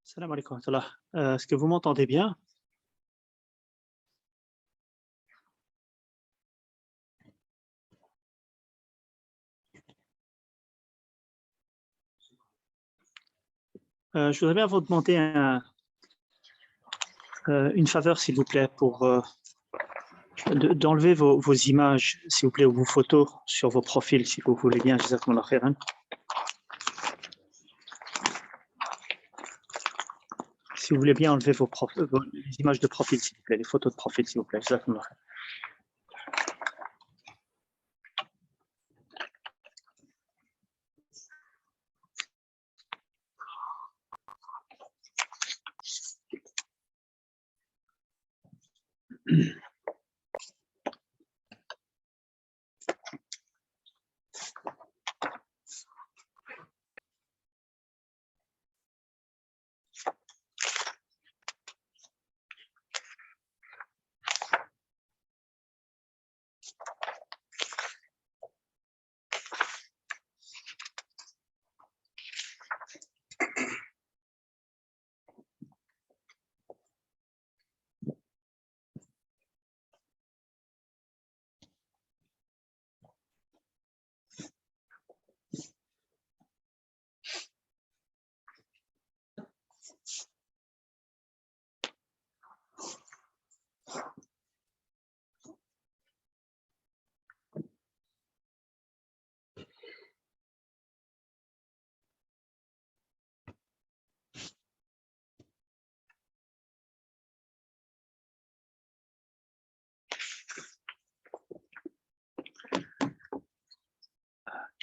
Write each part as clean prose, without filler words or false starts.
Salam alaikum wa rahmatullah. Est-ce que vous m'entendez bien? Je voudrais bien vous demander une faveur, s'il vous plaît, pour d'enlever vos images, s'il vous plaît, ou vos photos sur vos profils, si vous voulez bien. Jazakumullah khairan. Si vous voulez bien enlever les images de profil, s'il vous plaît, les photos de profil, s'il vous plaît. Jazakumullah khairan.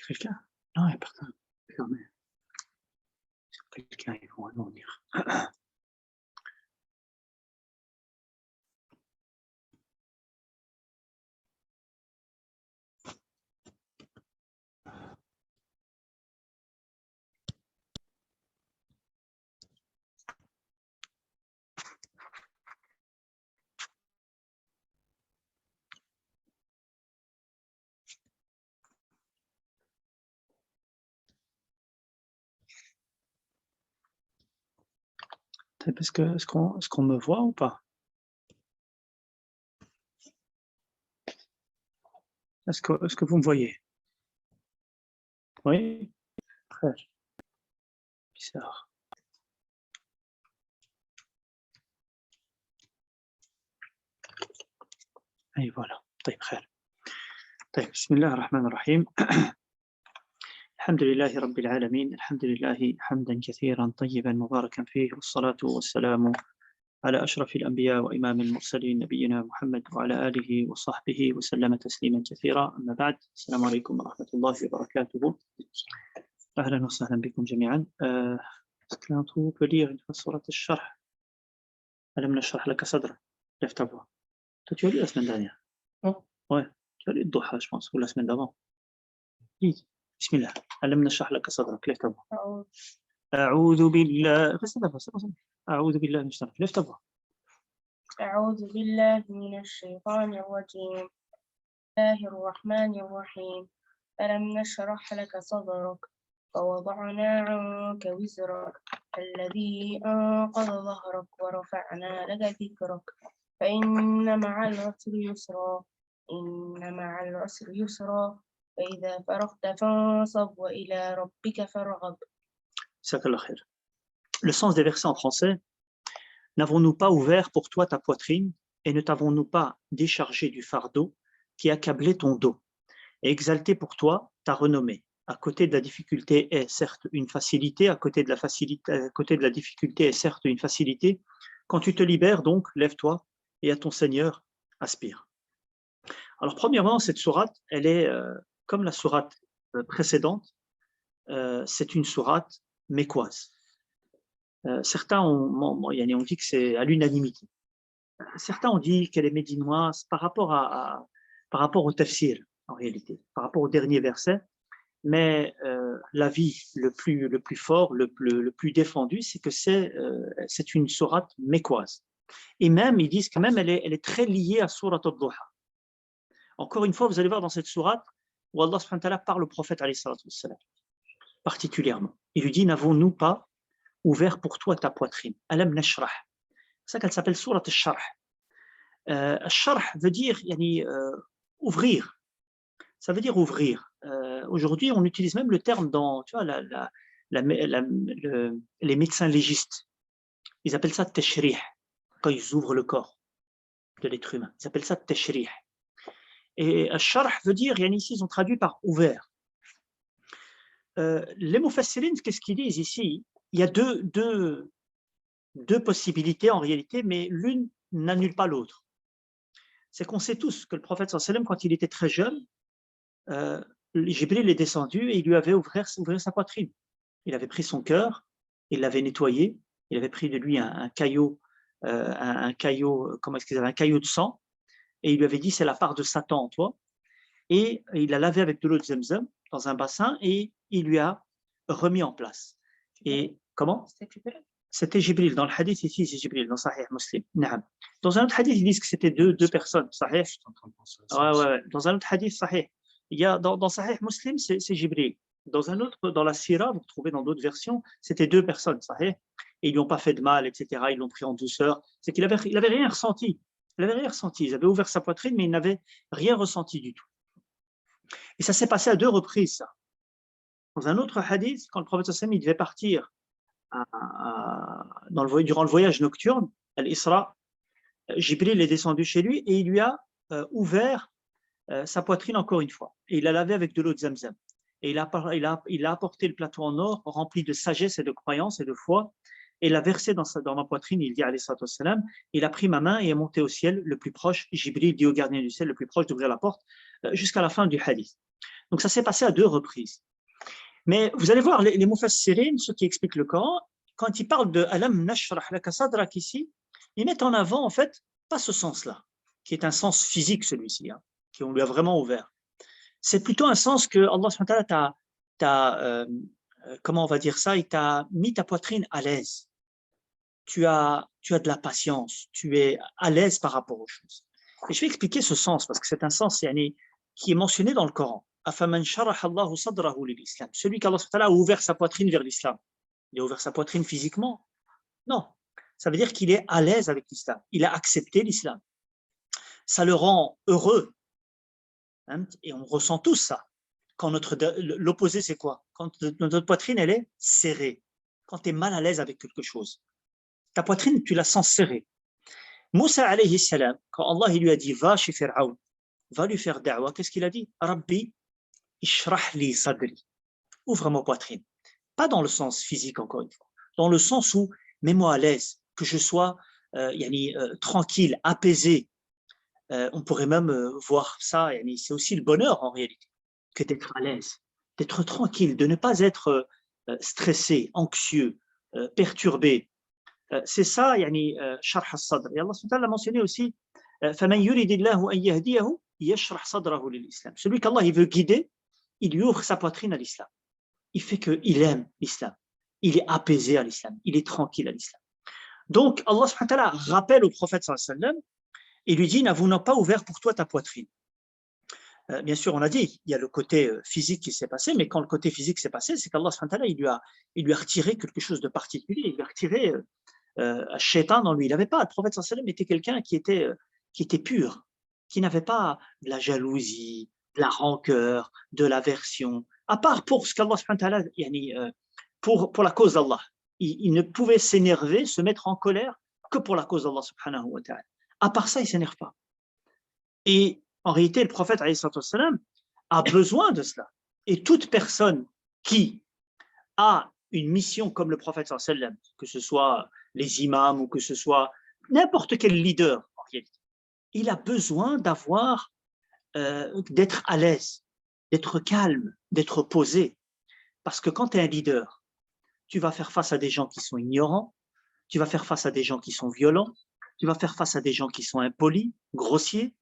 Quelqu'un? Non, il n'y a personne. Fermé. Quelqu'un, ils vont venir. Est-ce qu'on me voit ou pas? Est-ce que vous me voyez? Oui? Très bizarre. Et voilà. طيب خير. طيب بسم الله الرحمن الرحيم. الحمد لله رب العالمين. الحمد لله حمدا كثيرا طيبا مباركا فيه، والصلاة والسلام على أشرف الأنبياء وإمام المرسلين نبينا محمد وعلى آله وصحبه وسلم تسليما كثيرا. أما بعد، السلام عليكم ورحمة الله وبركاته. أهلا وسهلا بكم جميعا. Est-ce qu'on peut lire une fois سورة الشرح؟ ألم نشرح لك صدرك. Lève ta voix. Toi, tu as lu la semaine dernière? Oh. Ouais, tu as lu Doha, je pense, ou la semaine d'avant. Dis, Bismillah. ألم نشرح لك صدرك. Lève ta voix. أعوذ بالله. أعوذ بالله من الشيطان. Lève ta voix. أعوذ بالله من الشيطان الرجيم. بسم الله الرحمن الرحيم. ألم نشرح لك صدرك ووضعنا عنك وزرك الذي أنقض ظهرك ورفعنا لك ذكرك فإن مع العسر يسرا إن مع العسر يسرا فإذا فرغت فانصب وإلى ربك فارغب. Jazakallah khair. Le sens des versets en français. N'avons-nous pas ouvert pour toi ta poitrine et ne t'avons-nous pas déchargé du fardeau qui accablait ton dos et exalté pour toi ta renommée? À côté de la difficulté est certes une facilité, à côté de la difficulté est certes une facilité. Quand tu te libères donc, lève-toi et à ton Seigneur aspire. Alors premièrement, cette sourate, elle est comme la sourate précédente, c'est une sourate mécoise. Certains ont dit que c'est à l'unanimité. Certains ont dit qu'elle est médinoise par rapport au tafsir, en réalité, par rapport au dernier verset. Mais l'avis le plus fort, le plus défendu, c'est que c'est une sourate mécoise. Et même, ils disent que même elle est très liée à sourate al-Duha. Encore une fois, vous allez voir dans cette sourate où Allah subhanahu wa ta'ala parle au prophète alayhi salatu wassalam, particulièrement. Il lui dit, n'avons-nous pas ouvert pour toi ta poitrine. Alam nashrah. C'est ça qu'elle s'appelle Surat al-Sharh. Al-Sharh veut dire ouvrir. Ça veut dire ouvrir. Aujourd'hui, on utilise même le terme dans, tu vois, les médecins légistes. Ils appellent ça tashrih, quand ils ouvrent le corps de l'être humain. Ils appellent ça tashrih. Et al-Sharh veut dire, ici, ils ont traduit par ouvert. Les mufassirin, qu'est-ce qu'ils disent ici? Il y a deux possibilités en réalité, mais l'une n'annule pas l'autre. C'est qu'on sait tous que le prophète sallallahu alayhi wa sallam, quand il était très jeune, Jibril est descendu et il lui avait ouvert sa poitrine. Il avait pris son cœur, il l'avait nettoyé, il avait pris de lui un caillot, comment est-ce qu'ils avaient, un caillot de sang, et il lui avait dit c'est la part de Satan en toi. Et il l'a lavé avec de l'eau de Zemzem dans un bassin et il lui a remis en place. Et comment? C'était Jibril. Dans le hadith ici, c'est Jibril, dans Sahih Muslim. Dans un autre hadith, ils disent que c'était deux personnes. Sahih. Ouais. Dans un autre hadith, Sahih. Il y a, dans Sahih Muslim, c'est Jibril. Dans un autre, dans la Sira, vous trouvez dans d'autres versions, c'était deux personnes, Sahih. Et ils lui ont pas fait de mal, etc. Ils l'ont pris en douceur. C'est qu'il avait rien ressenti. Il avait rien ressenti. Ils avaient ouvert sa poitrine, mais il n'avait rien ressenti du tout. Et ça s'est passé à deux reprises, ça. Dans un autre hadith, quand le prophète sallam, il devait partir durant le voyage nocturne, Al-Isra, Jibril est descendu chez lui et il lui a ouvert sa poitrine encore une fois. Et il l'a lavé avec de l'eau de Zamzam. Et il a apporté le plateau en or rempli de sagesse et de croyance et de foi et l'a versé dans ma poitrine. Il dit alayhi salatu wassalam, il a pris ma main et est monté au ciel le plus proche. Jibril dit au gardien du ciel le plus proche d'ouvrir la porte jusqu'à la fin du hadith. Donc ça s'est passé à deux reprises. Mais vous allez voir, les mufassirin, ceux qui expliquent le Coran, quand ils parlent de Alam nashrah laka sadrak ici, ils mettent en avant, en fait, pas ce sens-là, qui est un sens physique, celui-ci, qu'on lui a vraiment ouvert. C'est plutôt un sens que Allah subhanahu wa ta'ala comment on va dire ça, il t'a mis ta poitrine à l'aise. Tu as de la patience, tu es à l'aise par rapport aux choses. Et je vais expliquer ce sens, parce que c'est un sens qui est mentionné dans le Coran. Celui qu'Allah a ouvert sa poitrine vers l'islam. Il a ouvert sa poitrine physiquement? Non. Ça veut dire qu'il est à l'aise avec l'islam. Il a accepté l'islam. Ça le rend heureux. Et on ressent tous ça. Quand l'opposé, c'est quoi? Quand notre poitrine, elle est serrée. Quand tu es mal à l'aise avec quelque chose. Ta poitrine, tu la sens serrée. Moussa alayhi salam, quand Allah il lui a dit va chez Pharaon, va lui faire da'wa, qu'est-ce qu'il a dit? Rabbi, ishrah li sadri. Ouvre ma poitrine. Pas dans le sens physique, encore une fois. Dans le sens où, mets-moi à l'aise, que je sois tranquille, apaisé. On pourrait même voir ça, c'est aussi le bonheur en réalité, que d'être à l'aise, d'être tranquille, de ne pas être stressé, anxieux, perturbé. C'est ça, sharh as-sadr. Et Allah subhanahu wa ta'ala l'a mentionné aussi, فَمَنْ يُرِدِ اللَّهُ أَنْ يَهْدِيَهُ يَشْرَحْ صَدْرَهُ لِلْإِسْلَامِ. Celui qu'Allah il veut guider, il lui ouvre sa poitrine à l'islam. Il fait qu'il aime l'islam. Il est apaisé à l'islam. Il est tranquille à l'islam. Donc, Allah subhanahu wa ta'ala rappelle au prophète sallallahu alayhi wa sallam et lui dit, n'avons-nous pas ouvert pour toi ta poitrine? Bien sûr, on a dit, il y a le côté physique qui s'est passé, mais quand le côté physique s'est passé, c'est qu'Allah subhanahu wa ta'ala, il lui a retiré quelque chose de particulier. Il lui a retiré un shaitan en lui. Il n'avait pas, le prophète sallallahu alayhi wa sallam était quelqu'un qui était pur, qui n'avait pas de la jalousie, de la rancœur, de l'aversion, à part pour ce qu'Allah subhanahu wa ta'ala, pour la cause d'Allah. Il ne pouvait s'énerver, se mettre en colère que pour la cause d'Allah subhanahu wa ta'ala. À part ça, il ne s'énerve pas. Et en réalité, le prophète alayhi salatu wassalam a besoin de cela. Et toute personne qui a une mission comme le prophète sallallahu alayhi wa sallam, que ce soit les imams ou que ce soit n'importe quel leader, en réalité, il a besoin d'être à l'aise, d'être calme, d'être posé. Parce que quand tu es un leader, tu vas faire face à des gens qui sont ignorants, tu vas faire face à des gens qui sont violents, tu vas faire face à des gens qui sont impolis, grossiers,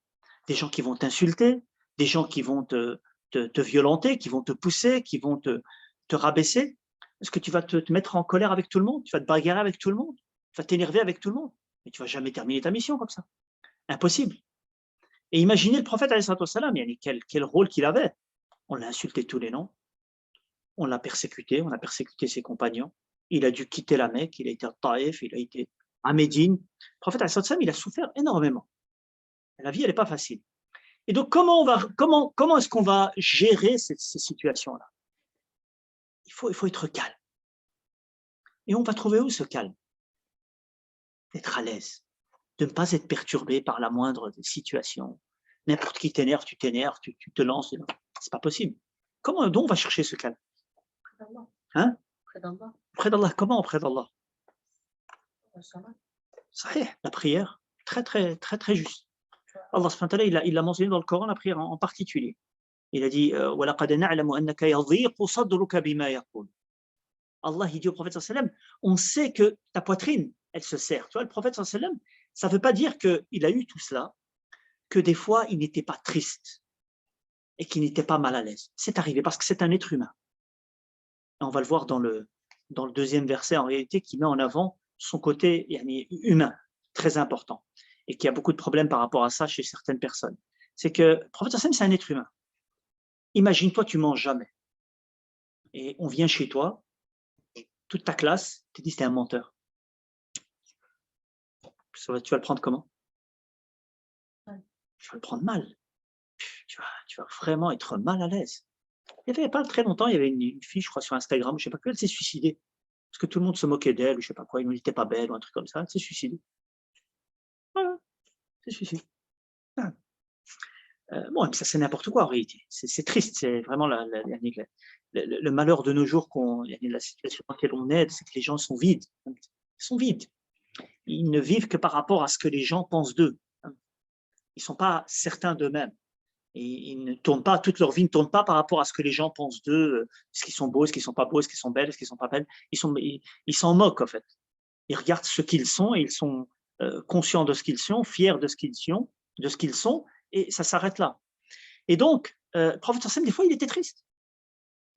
des gens qui vont t'insulter, des gens qui vont te violenter, qui vont te pousser, qui vont te rabaisser. Est-ce que tu vas te mettre en colère avec tout le monde? Tu vas te bagarrer avec tout le monde? Tu vas t'énerver avec tout le monde? Mais tu ne vas jamais terminer ta mission comme ça. Impossible. Et imaginez le prophète, alayhi salatu wassalam, quel rôle qu'il avait. On l'a insulté tous les noms, on l'a persécuté ses compagnons, il a dû quitter la Mecque, il a été à Taïf, il a été à Médine. Le prophète, il a souffert énormément. La vie, elle n'est pas facile. Et donc, comment est-ce qu'on va gérer ces situations-là? Il faut être calme. Et on va trouver où ce calme? D'être à l'aise, de ne pas être perturbé par la moindre situation. N'importe qui t'énerve, tu t'énerves, tu te lances. C'est pas possible. Comment donc on va chercher ce calme? Hein? Près d'Allah. Près d'Allah. Comment auprès d'Allah? Sahih, la prière, très, très, très, très juste. Allah subhanahu wa ta'ala, il l'a mentionné dans le Coran, la prière en particulier. Il a dit وَلَقَدْ نَعْلَمُ أَنَّكَ يَضِيقُ صَدْرُكَ بِمَا يَقُولُ. Allah, il dit au prophète sallallahu alayhi wa sallam, on sait que ta poitrine, elle se serre. Tu vois, le prophète sallallahu alayhi wa sallam, ça ne veut pas dire qu'il a eu tout cela, que des fois, il n'était pas triste et qu'il n'était pas mal à l'aise. C'est arrivé parce que c'est un être humain. Et on va le voir dans le deuxième verset, en réalité, qui met en avant son côté humain, très important, et qui a beaucoup de problèmes par rapport à ça chez certaines personnes. C'est que le prophète sallallahu alayhi wa sallam, c'est un être humain. Imagine-toi, tu manges jamais. Et on vient chez toi, toute ta classe te dit que tu es un menteur. Tu vas le prendre comment? Tu vas le prendre mal. Tu vas vraiment être mal à l'aise. Il n'y avait pas très longtemps, il y avait une fille, je crois, sur Instagram, je ne sais pas quoi, elle s'est suicidée. Parce que tout le monde se moquait d'elle, ou je ne sais pas quoi, ils nous n'était pas belle, ou un truc comme ça, elle s'est suicidée. Voilà, elle s'est suicidée. Ah. Bon, ça c'est n'importe quoi en réalité. C'est triste, c'est vraiment le malheur de nos jours, la situation dans laquelle on est, c'est que les gens sont vides. Ils sont vides. Ils ne vivent que par rapport à ce que les gens pensent d'eux. Ils ne sont pas certains d'eux-mêmes. Et ils ne tournent pas, toute leur vie ne tourne pas par rapport à ce que les gens pensent d'eux, est-ce qu'ils sont beaux, est-ce qu'ils ne sont pas beaux, est-ce qu'ils sont belles, est-ce qu'ils ne sont pas belles. Ils s'en moquent en fait. Ils regardent ce qu'ils sont et ils sont conscients de ce qu'ils sont, fiers de ce qu'ils sont, et ça s'arrête là. Et donc, le prophète sallam, des fois, il était triste.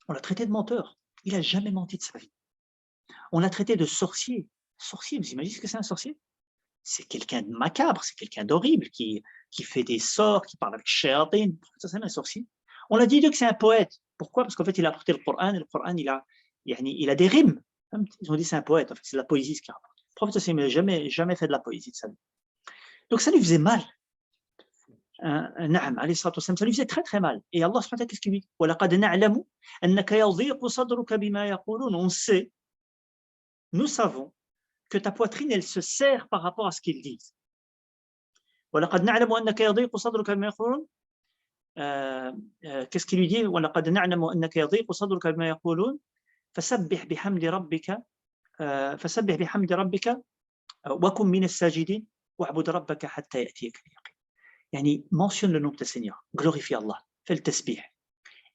On l'a traité de menteur. Il n'a jamais menti de sa vie. On l'a traité de sorcier. Sorcier, vous imaginez ce que c'est un sorcier? C'est quelqu'un de macabre, c'est quelqu'un d'horrible qui fait des sorts, qui parle avec shayatin. Ça, c'est un sorcier. On l'a dit que c'est un poète. Pourquoi? Parce qu'en fait, il a apporté le Coran, et le Coran, il a des rimes. Ils ont dit c'est un poète, en fait, c'est de la poésie ce qu'il rapporte. Le prophète n'a jamais fait de la poésie de sa vie. Donc ça lui faisait mal. Naam, alayhi salatu wassalam, ça lui faisait très très mal. Et Allah subhanahu wa ta'ala, qu'est-ce qu'il lui dit? وَلَقَدْ نَعْلَمُ أَنَّكَ يَضِيقُ صَدْرُكَ بِمَا يَقُولُونَ. On sait, nous savons que ta poitrine, elle se serre par rapport à ce qu'ils disent. وَلَقَدْ نَعْلَمُ أَنَّكَ يَضِيقُ صَدْرُكَ بِمَا يَقُولُونَ. Qu'est-ce qu'il lui dit? وَلَقَدْ نَعْلَمُ أَنَّكَ يَضِيقُ صَدْرُكَ بِمَا يَقُولُونَ فَسَبِّحْ بِحَمْدِ رَبِّكَ وَكُن مِّنَ السَّاجِدِينَ وَاعْبُدْ رَبَّكَ حَتَّى يَأْتِيَكَ الْيَقِينُ. Yani, mentionne le nom de ton Seigneur, glorifie Allah, fais le tasbih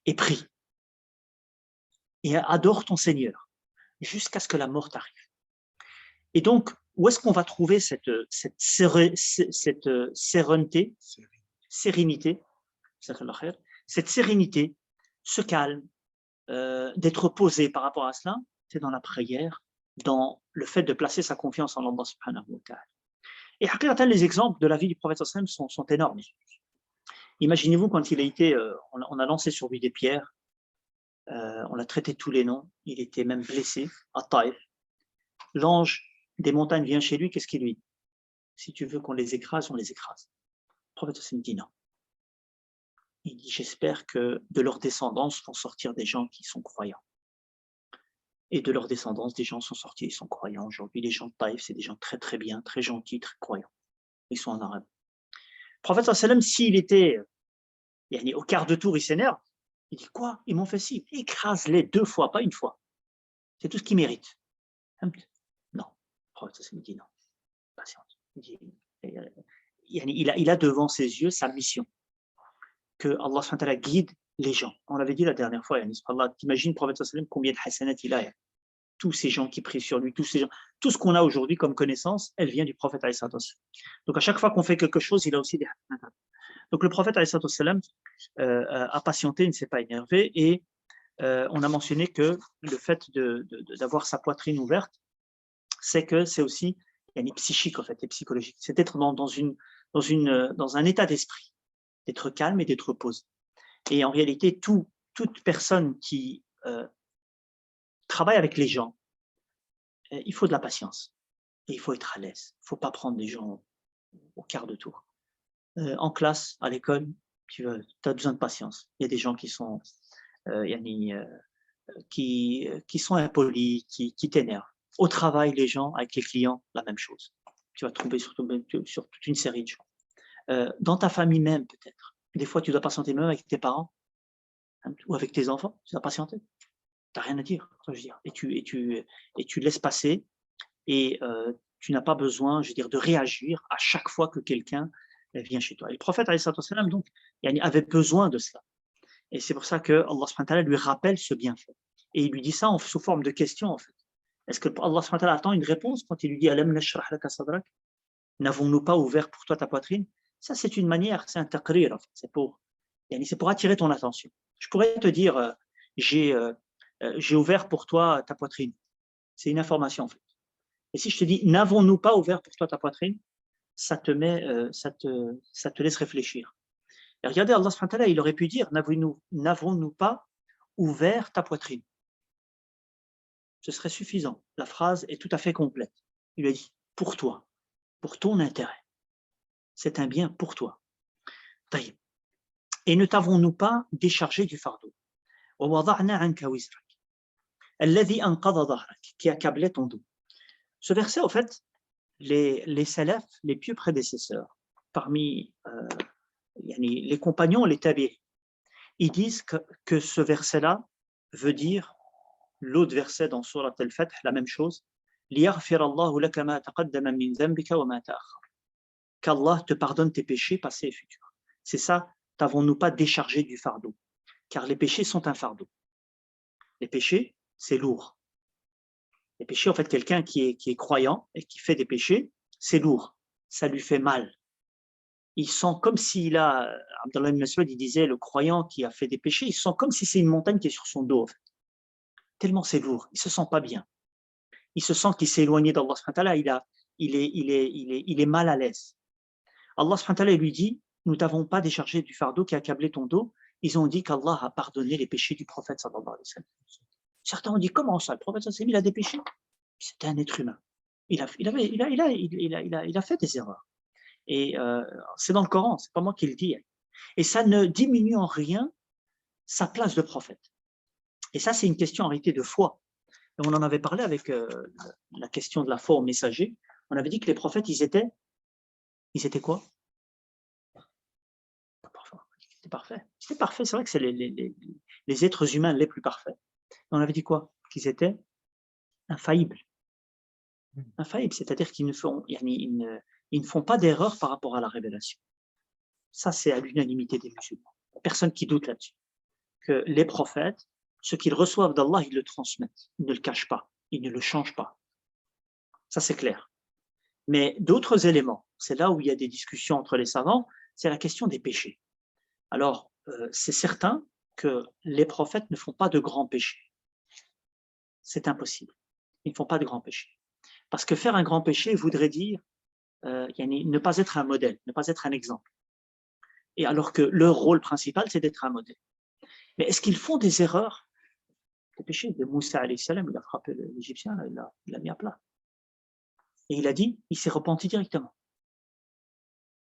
et prie. Et adore ton Seigneur jusqu'à ce que la mort t'arrive. Et donc, où est-ce qu'on va trouver cette sérénité, cette sérénité, ce calme, d'être posé par rapport à cela? C'est dans la prière, dans le fait de placer sa confiance en Allah subhanahu wa ta'ala. Et les exemples de la vie du prophète sallam sont énormes. Imaginez-vous quand il a été, on a lancé sur lui des pierres, on l'a traité de tous les noms, il était même blessé à Taïf. L'ange des montagnes vient chez lui, qu'est-ce qu'il lui dit? Si tu veux qu'on les écrase, on les écrase. Le prophète sallam dit non. Il dit j'espère que de leur descendance vont sortir des gens qui sont croyants. Et de leur descendance, des gens sont sortis, ils sont croyants. Aujourd'hui, les gens de Taïf, c'est des gens très très bien, très gentils, très croyants. Ils sont en arabe. Le prophète sallam, s'il était au quart de tour, il s'énerve. Il dit quoi? Ils m'ont fait ci. Écrase-les 2 fois, pas 1 fois. C'est tout ce qu'ils méritent. Non. Le prophète sallam dit non. Patiente. Il a devant ses yeux sa mission. Que Allah subhanahu wa ta'ala guide les gens. On l'avait dit la dernière fois. T'imagines le prophète sallam combien de hasanat il a. Tous ces gens qui prient sur lui, tous ces gens, tout ce qu'on a aujourd'hui comme connaissance, elle vient du prophète alayhi salatu wassalam. Donc à chaque fois qu'on fait quelque chose, il a aussi des hasanat. Donc le prophète alayhi salatu wassalam a patienté, il ne s'est pas énervé, et on a mentionné que le fait d'avoir sa poitrine ouverte, c'est que c'est aussi psychique en fait, et psychologique. C'est d'être dans un état d'esprit, d'être calme et d'être posé. Et en réalité, toute personne qui travaille avec les gens, il faut de la patience et il faut être à l'aise. Il ne faut pas prendre des gens au quart de tour. En classe, à l'école, tu as besoin de patience. Il y a des gens qui sont, yani, qui sont impolis, qui t'énervent. Au travail, les gens, avec les clients, la même chose. Tu vas tomber sur toute une série de gens. Dans ta famille même, peut-être. Des fois, tu dois patienter même avec tes parents hein, ou avec tes enfants. Tu dois patienter. Tu n'as rien à dire, je veux dire. Et tu laisses passer et tu n'as pas besoin, je veux dire, de réagir à chaque fois que quelqu'un vient chez toi. Et le prophète, alayhi salatu wassalam, donc, avait besoin de cela. Et c'est pour ça que Allah subhanahu wa ta'ala lui rappelle ce bienfait. Et il lui dit ça sous forme de question, en fait. Est-ce que Allah subhanahu wa ta'ala attend une réponse quand il lui dit Alam nashrah laka sadrak? N'avons-nous pas ouvert pour toi ta poitrine? Ça, c'est une manière, c'est un taqrir, en fait. C'est pour attirer ton attention. Je pourrais te dire j'ai ouvert pour toi ta poitrine. C'est une information, en fait. Et si je te dis n'avons-nous pas ouvert pour toi ta poitrine, ça te laisse réfléchir. Et regardez, Allah subhanahu wa ta'ala, il aurait pu dire n'avons-nous pas ouvert ta poitrine? Ce serait suffisant. La phrase est tout à fait complète. Il lui a dit pour toi, pour ton intérêt. C'est un bien pour toi. Et ne t'avons-nous pas déchargé du fardeau? Qui accablait ton dos. Ce verset, en fait, les salafs, les pieux prédécesseurs, parmi les compagnons, les tabi'is, ils disent que ce verset-là veut dire l'autre verset dans Surat al-Fath, la même chose. Qu'Allah te pardonne tes péchés passés et futurs. C'est ça, t'avons-nous pas déchargé du fardeau? Car les péchés sont un fardeau. Les péchés, c'est lourd. Les péchés, en fait, quelqu'un qui est croyant et qui fait des péchés, c'est lourd. Ça lui fait mal. Il sent comme s'il a, Abdallah ibn Mas'ud, il disait, le croyant qui a fait des péchés, il sent comme si c'est une montagne qui est sur son dos. En fait. Tellement c'est lourd, il se sent pas bien. Il se sent qu'il s'est éloigné d'Allah subhanahu wa ta'ala, il est mal à l'aise. Allah subhanahu wa ta'ala lui dit, nous t'avons pas déchargé du fardeau qui a accablé ton dos. Ils ont dit qu'Allah a pardonné les péchés du prophète sallallahu alayhi wa sallam. Certains ont dit, comment ça, le prophète sallallahu alayhi wa sallam, il a des péchés? C'était un être humain. Il a fait des erreurs. Et c'est dans le Coran, c'est pas moi qui le dis. Et ça ne diminue en rien sa place de prophète. Et ça, c'est une question en réalité de foi. Et on en avait parlé avec la question de la foi au messager. On avait dit que les prophètes, ils étaient quoi? C'était parfait. C'était parfait, c'est vrai que c'est les êtres humains les plus parfaits. On avait dit quoi? Qu'ils étaient infaillibles. Infaillibles, c'est-à-dire qu'ils ne font pas d'erreur par rapport à la révélation. Ça, c'est à l'unanimité des musulmans. Personne qui doute là-dessus. Que les prophètes, ce qu'ils reçoivent d'Allah, ils le transmettent. Ils ne le cachent pas. Ils ne le changent pas. Ça, c'est clair. Mais d'autres éléments, c'est là où il y a des discussions entre les savants, c'est la question des péchés. Alors, c'est certain que les prophètes ne font pas de grands péchés. C'est impossible. Ils ne font pas de grands péchés. Parce que faire un grand péché voudrait dire ne pas être un modèle, ne pas être un exemple. Et alors que leur rôle principal, c'est d'être un modèle. Mais est-ce qu'ils font des erreurs? Le péché de Moussa, alayhi salam, il a frappé l'Égyptien, il l'a mis à plat. Et il a dit, il s'est repenti directement.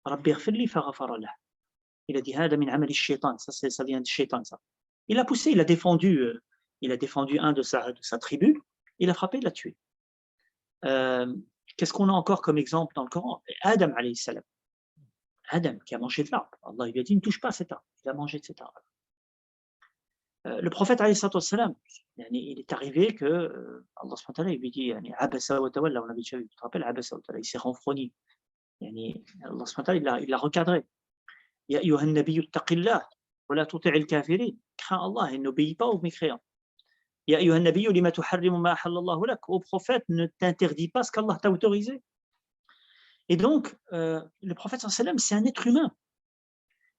Rabbi ighfirli faghfara lah. Il a dit, hada min amali shaitan, ça vient du shaitan, ça. Il a poussé, il a défendu un de sa tribu, il a frappé, il l'a tué. Qu'est-ce qu'on a encore comme exemple dans le Coran? Adam, alayhi salam. Adam, qui a mangé de l'arbre. Allah lui a dit, ne touche pas à cet arbre. Il a mangé de cet arbre. Le prophète, alayhi salam, il est arrivé que Allah subhanahu wa ta'ala, il lui dit, Abasa wa tawalla, on avait déjà vu, tu te rappelles, Abasa wa tawalla, il s'est renfrogné. Allah subhanahu wa ta'ala, il l'a recadré. Ya ayyuhan nabiyyu ittaqillah wa la tuti'il kafirin. Crains Allah et n'obéis pas aux mécréants. Ya ayyuhan nabiyyu lima tuharrimu ma ahallallahu lak. Ô prophète, ne t'interdis pas ce qu'Allah t'a autorisé. Et donc, le prophète sallallahu alayhi wa sallam, c'est un être humain.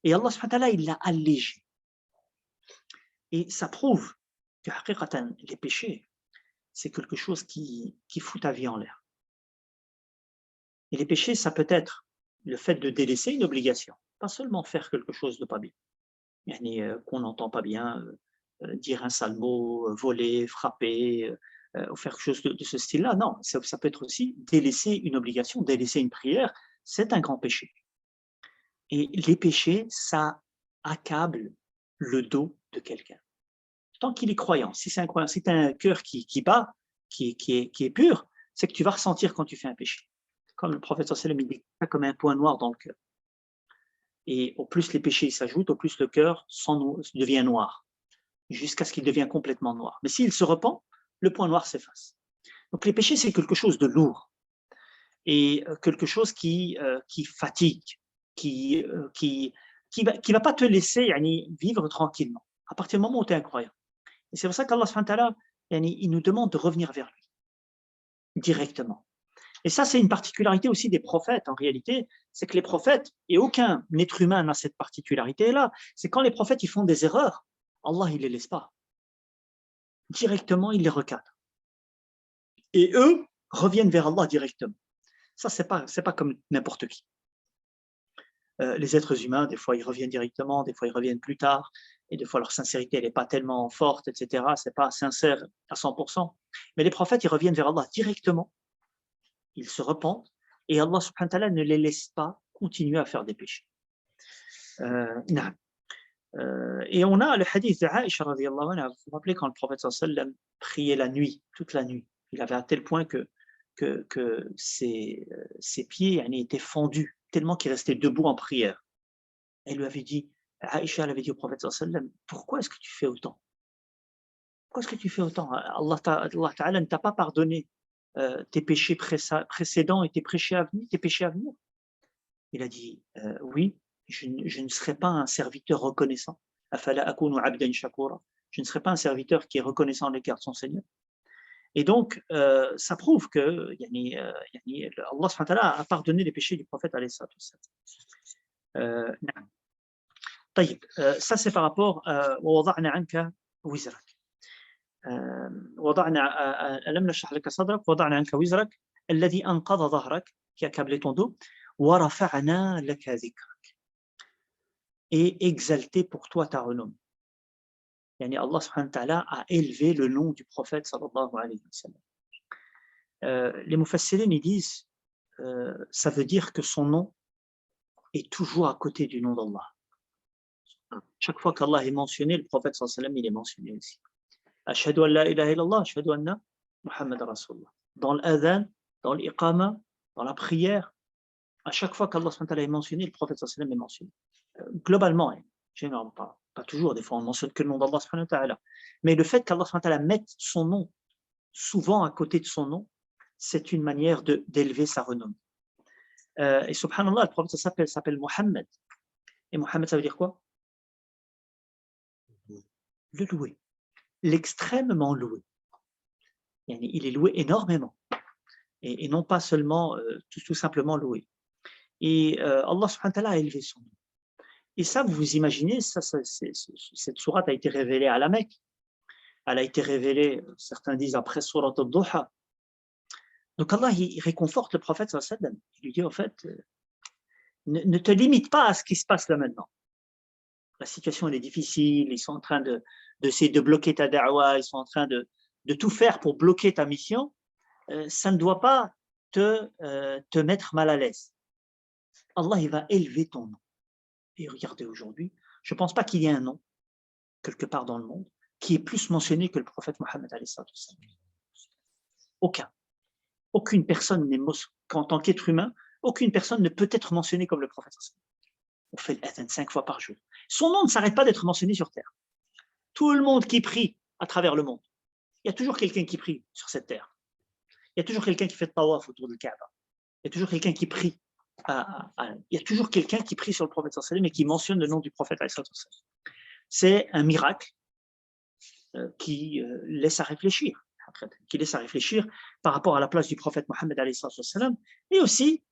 Et Allah subhanahu wa ta'ala, il l'a allégé. Et ça prouve que les péchés, c'est quelque chose qui fout ta vie en l'air. Et les péchés, ça peut être le fait de délaisser une obligation, pas seulement faire quelque chose de pas bien, qu'on n'entend pas bien, dire un sale mot, voler, frapper, ou faire quelque chose de ce style-là. Non, ça peut être aussi délaisser une obligation, délaisser une prière, c'est un grand péché. Et les péchés, ça accable le dos de quelqu'un. Tant qu'il est croyant, si c'est un croyant, si tu as un cœur qui bat, qui est pur, c'est que tu vas ressentir quand tu fais un péché. Comme le prophète sallallahu alayhi wa sallam, il dit comme un point noir dans le cœur. Et au plus les péchés s'ajoutent, au plus le cœur devient noir, jusqu'à ce qu'il devienne complètement noir. Mais s'il se repent, le point noir s'efface. Donc les péchés, c'est quelque chose de lourd et quelque chose qui fatigue, qui va pas te laisser vivre tranquillement à partir du moment où tu es incroyant. Et c'est pour ça qu'Allah subhanahu wa ta'ala, il nous demande de revenir vers lui directement. Et ça, c'est une particularité aussi des prophètes, en réalité, c'est que les prophètes, et aucun être humain n'a cette particularité-là, c'est quand les prophètes ils font des erreurs, Allah il les laisse pas. Directement, il les recadre. Et eux reviennent vers Allah directement. Ça, c'est pas comme n'importe qui. Les êtres humains, des fois, ils reviennent directement, des fois, ils reviennent plus tard, et des fois, leur sincérité, elle n'est pas tellement forte, etc. C'est pas sincère à 100%. Mais les prophètes, ils reviennent vers Allah directement, ils se repentent, et Allah subhanahu wa ta'ala ne les laisse pas continuer à faire des péchés. Et on a le hadith de Aïcha radiyallahu anha. Vous vous rappelez quand le prophète sallallahu alayhi wa sallam priait la nuit, toute la nuit, il avait à tel point que ses pieds étaient fendus, tellement qu'il restait debout en prière. Elle lui avait dit, Aïcha elle avait dit au prophète sallallahu alayhi wa sallam, pourquoi est-ce que tu fais autant? Pourquoi est-ce que tu fais autant? Allah Ta'ala ne t'a pas pardonné tes péchés précédents et tes péchés à venir. Il a dit, oui, je ne serai pas un serviteur reconnaissant. Afala akunu abdan shakura. Je ne serai pas un serviteur qui est reconnaissant à l'égard de son Seigneur. Et donc, ça prouve que Allah subhanahu wa ta'ala a pardonné les péchés du prophète alayhi salatu wassalam. طيب, ça c'est par rapport ووضعنا عنك وزرك. ألم نشرح لك صدرك ووضعنا عنك وزرك الذي أنقض ظهرك qui a câblé ton dos ورفعنا لك ذكرك et exalté pour toi ta renommée. Yani Allah subhanahu wa ta'ala a élevé le nom du prophète sallallahu alayhi wa sallam. Les mufassirin ils disent ça veut dire que son nom est toujours à côté du nom d'Allah. Chaque fois qu'Allah est mentionné, le prophète sallallahu alayhi wa sallam il est mentionné aussi. Ashhadu an la ilaha illallah, ashhadu anna Muhammad Rasulullah. Dans l'adhan, dans l'iqama, dans la prière, à chaque fois qu'Allah subhanahu wa ta'ala est mentionné, le prophète sallallahu alayhi wa sallam est mentionné. Globalement, généralement pas toujours, des fois on ne mentionne que le nom d'Allah subhanahu wa ta'ala. Mais le fait qu'Allah subhanahu wa ta'ala mette son nom souvent à côté de son nom, c'est une manière d'élever sa renommée. Et subhanallah, le prophète s'appelle Mohammed. Et Mohammed, ça veut dire quoi? Le louer. L'extrêmement loué. Il est loué énormément. Et non pas seulement, tout simplement loué. Et Allah subhanahu wa ta'ala a élevé son nom. Et ça, vous vous imaginez, cette sourate a été révélée à la Mecque. Elle a été révélée, certains disent, après Surat al-Duha. Donc Allah, il réconforte le prophète sallallahu alayhi wa sallam. Il lui dit, en fait, ne te limite pas à ce qui se passe là maintenant. La situation, elle est difficile, ils sont en train d'essayer de bloquer ta da'wa, ils sont en train de tout faire pour bloquer ta mission. Ça ne doit pas te mettre mal à l'aise. Allah, il va élever ton nom. Et regardez aujourd'hui, je ne pense pas qu'il y ait un nom, quelque part dans le monde, qui est plus mentionné que le prophète Mohammed alayhi salatu wassalam. Aucun. Aucune personne n'est qu'en tant qu'être humain, aucune personne ne peut être mentionnée comme le prophète. On fait l'adhan 5 fois par jour. Son nom ne s'arrête pas d'être mentionné sur terre. Tout le monde qui prie à travers le monde, il y a toujours quelqu'un qui prie sur cette terre. Il y a toujours quelqu'un qui fait tawaf autour du Kaaba. Il y a toujours quelqu'un qui prie. Il y a toujours quelqu'un qui prie sur le prophète sallallahu alayhi wa sallam et qui mentionne le nom du prophète sallallahu alayhi wa sallam. C'est un miracle qui laisse à réfléchir. Qui laisse à réfléchir par rapport à la place du prophète Mohammed alayhi sallam, et aussi,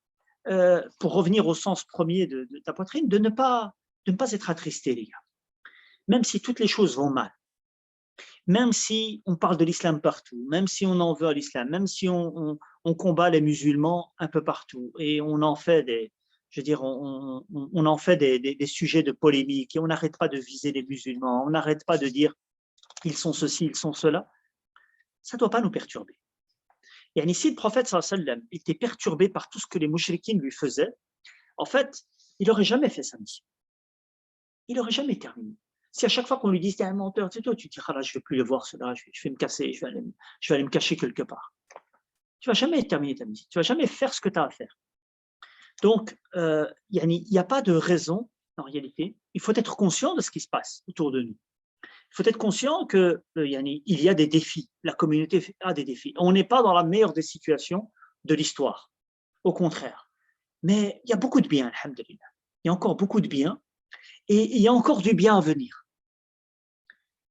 pour revenir au sens premier de ta poitrine, de ne pas être attristé, les gars. Même si toutes les choses vont mal, même si on parle de l'islam partout, même si on en veut à l'islam, même si on combat les musulmans un peu partout, et on en fait on en fait des sujets de polémique, et on n'arrête pas de viser les musulmans, on n'arrête pas de dire ils sont ceci, ils sont cela. ça ne doit pas nous perturber. Et si le prophète sallallahu alayhi wa sallam était perturbé par tout ce que les mouchriquines lui faisaient, en fait, il n'aurait jamais fait sa mission. Il n'aurait jamais terminé. Si à chaque fois qu'on lui dit, t'es un menteur, tu te dis, ah là, je ne vais plus le voir, cela, je vais me casser, je vais aller me cacher quelque part. Tu ne vas jamais terminer ta mission. Tu ne vas jamais faire ce que tu as à faire. Donc, il n'y a pas de raison, en réalité. Il faut être conscient de ce qui se passe autour de nous. Il faut être conscient qu'il y a des défis. La communauté a des défis. On n'est pas dans la meilleure des situations de l'histoire. Au contraire. Mais il y a beaucoup de bien, alhamdulillah. Il y a encore beaucoup de bien. Et il y a encore du bien à venir.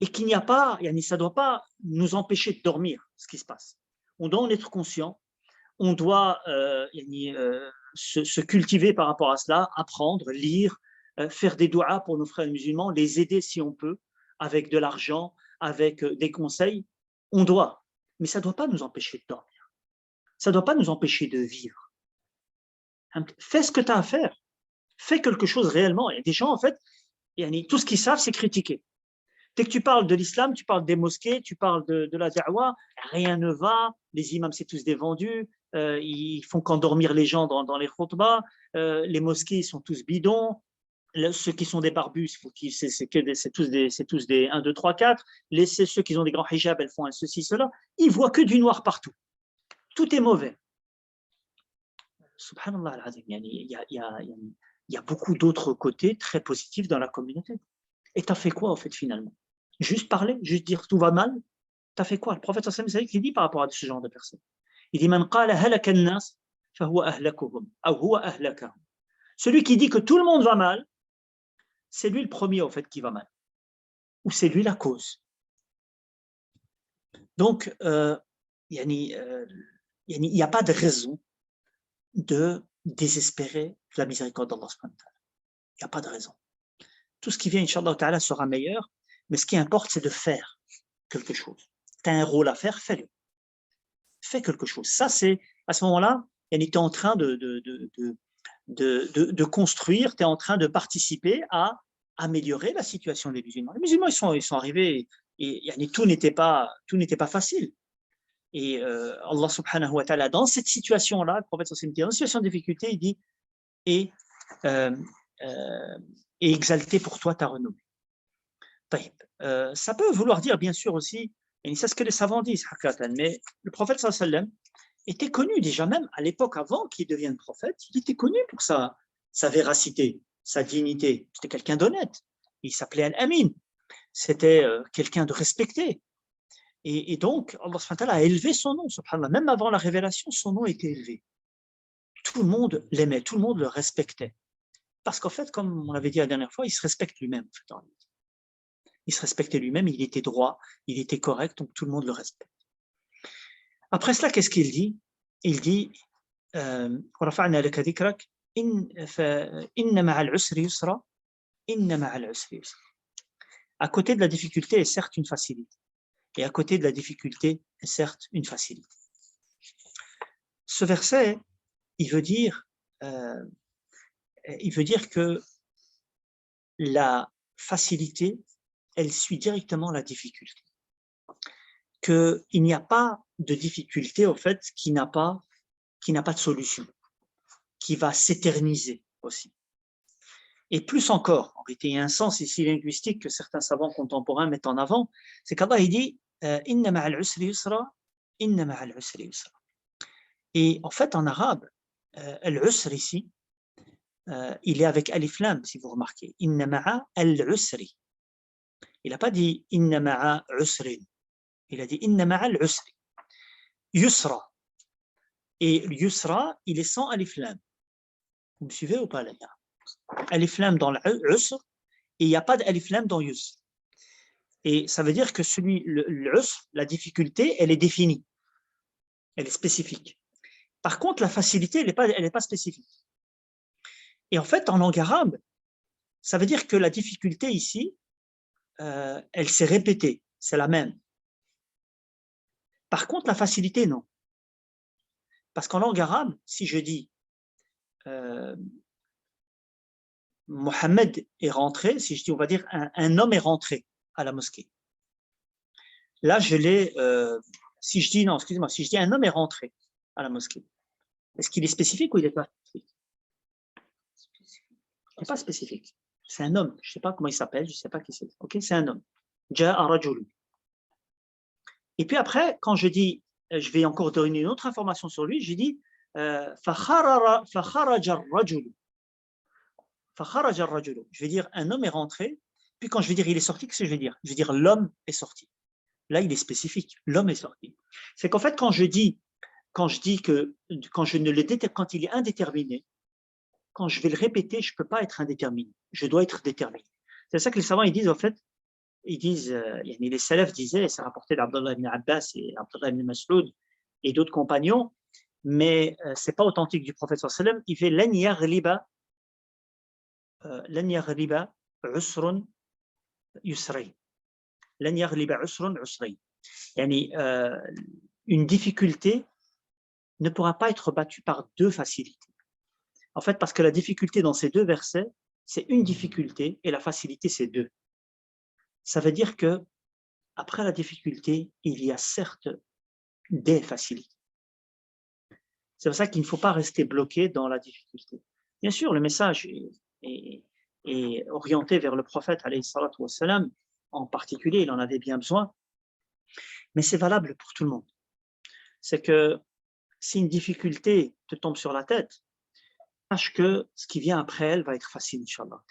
Et qu'il n'y a pas, ça ne doit pas nous empêcher de dormir, ce qui se passe. On doit en être conscient. On doit se cultiver par rapport à cela, apprendre, lire, faire des douas pour nos frères musulmans, les aider si on peut, avec de l'argent, avec des conseils. On doit. Mais ça ne doit pas nous empêcher de dormir. Ça ne doit pas nous empêcher de vivre. Fais ce que tu as à faire. Fais quelque chose réellement. Il y a des gens, en fait, tout ce qu'ils savent, c'est critiquer. Dès que tu parles de l'islam, tu parles des mosquées, tu parles de la da'wa, rien ne va, les imams, c'est tous des vendus, ils font qu'endormir les gens dans les khutbahs, les mosquées, ils sont tous bidons, ceux qui sont des barbus, c'est tous des 1, 2, 3, 4, ceux qui ont des grands hijabs, elles font un ceci, cela, ils voient que du noir partout. Tout est mauvais. Subhanallah, il y a beaucoup d'autres côtés très positifs dans la communauté. Et tu as fait quoi, en fait, finalement? Juste parler, juste dire tout va mal? Tu as fait quoi? Le prophète sallallahu alayhi wa sallam, il dit par rapport à ce genre de personnes. Il dit Man qala halaka an-nas fa huwa ahlakuhum aw huwa ahlakahum. Celui qui dit que tout le monde va mal, c'est lui le premier, en fait, qui va mal. Ou c'est lui la cause. Donc, il n'y a pas de raison de désespérer de la miséricorde d'Allah. Il n'y a pas de raison. Tout ce qui vient, Inch'Allah Ta'ala, sera meilleur, mais ce qui importe, c'est de faire quelque chose. Tu as un rôle à faire, fais-le. Fais quelque chose. Ça, c'est, à ce moment-là, tu es en train de construire, tu es en train de participer à améliorer la situation des musulmans. Les musulmans, ils sont arrivés, et tout n'était pas facile. Et Allah subhanahu wa ta'ala, dans cette situation-là, le prophète sallallahu alayhi wa sallam dit, dans une situation de difficulté, il dit, et exalté pour toi ta renommée. Ça peut vouloir dire, bien sûr, aussi, et c'est ce que les savants disent, mais le prophète sallallahu alayhi wa sallam était connu déjà, même à l'époque avant qu'il devienne prophète, il était connu pour sa véracité, sa dignité. C'était quelqu'un d'honnête. Il s'appelait Al-Amin. C'était quelqu'un de respecté. Et donc, Allah subhanahu wa ta'ala a élevé son nom, subhanallah. Même avant la révélation, son nom était élevé. Tout le monde l'aimait, tout le monde le respectait. Parce qu'en fait, comme on l'avait dit la dernière fois, il se respecte lui-même. Il se respectait lui-même, il était droit, il était correct, donc tout le monde le respecte. Après cela, qu'est-ce qu'il dit? Il dit وَرَفَعْنَا لَكَ ذِكْرَكَ إِنَّ مَعَ الْعُسْرِ يُسْرًا إِنَّ مَعَ الْعُسْرِ يُسْرًا. À côté de la difficulté est certes une facilité. Et à côté de la difficulté est certes une facilité. Ce verset, il veut dire que la facilité, elle suit directement la difficulté. Qu'il n'y a pas de difficulté, au fait, qui n'a pas de solution, qui va s'éterniser aussi. Et plus encore, en réalité, il y a un sens ici linguistique que certains savants contemporains mettent en avant, c'est qu'Allah il dit Inna ma'al usri yusra, inna ma'al usri yusra. Et en fait, en arabe, al-usr ici, il est avec alif lam, si vous remarquez. Inna ma'a al-usri. Il n'a pas dit inna ma'a usrin. Il a dit inna ma'a al-usri. Yusra. Et yusra, il est sans alif lam. Vous me suivez ou pas là? Alif lam dans l'usr et il n'y a pas d'alif lam dans yusr. Et ça veut dire que l'usr, la difficulté, elle est définie. Elle est spécifique. Par contre, la facilité, elle n'est pas spécifique. Et en fait, en langue arabe, ça veut dire que la difficulté ici, elle s'est répétée. C'est la même. Par contre, la facilité, non. Parce qu'en langue arabe, si je dis Mohammed est rentré, si je dis, on va dire, un homme est rentré à la mosquée. Là, je l'ai si je dis, non, excusez-moi, si je dis un homme est rentré à la mosquée, est-ce qu'il est spécifique ou il n'est pas spécifique? Il n'est pas spécifique. C'est un homme. Je ne sais pas comment il s'appelle, je ne sais pas qui c'est. Ok, c'est un homme. Ja'a rajulun. Et puis après, quand je dis, je vais encore donner une autre information sur lui, je dis fakharaja ar-rajulu. Fakharaja ar-rajulu. Je vais dire un homme est rentré. Puis quand je vais dire il est sorti, qu'est-ce que je vais dire? Je vais dire l'homme est sorti. Là, il est spécifique. L'homme est sorti. C'est qu'en fait, quand je dis que quand je ne le quand il est indéterminé, quand je vais le répéter, je ne peux pas être indéterminé. Je dois être déterminé. C'est ça que les savants ils disent, en fait, ils disent, les salafs disaient, c'est rapporté d'Abdullah ibn Abbas et Abdullah ibn Mas'ud et d'autres compagnons, mais ce n'est pas authentique du prophète sallallahu alayhi wa sallam. Il fait lan yaghliba usrun yusrayn. Lan yaghliba usrun usrayn. Une difficulté ne pourra pas être battue par deux facilités. En fait, parce que la difficulté dans ces deux versets, c'est une difficulté et la facilité, c'est deux. Ça veut dire que après la difficulté, il y a certes des facilités. C'est pour ça qu'il ne faut pas rester bloqué dans la difficulté. Bien sûr, le message est orienté vers le prophète, alayhi salatu wassalam, en particulier, il en avait bien besoin, mais c'est valable pour tout le monde. C'est que si une difficulté te tombe sur la tête, sache que ce qui vient après elle va être facile, Inch'Allah.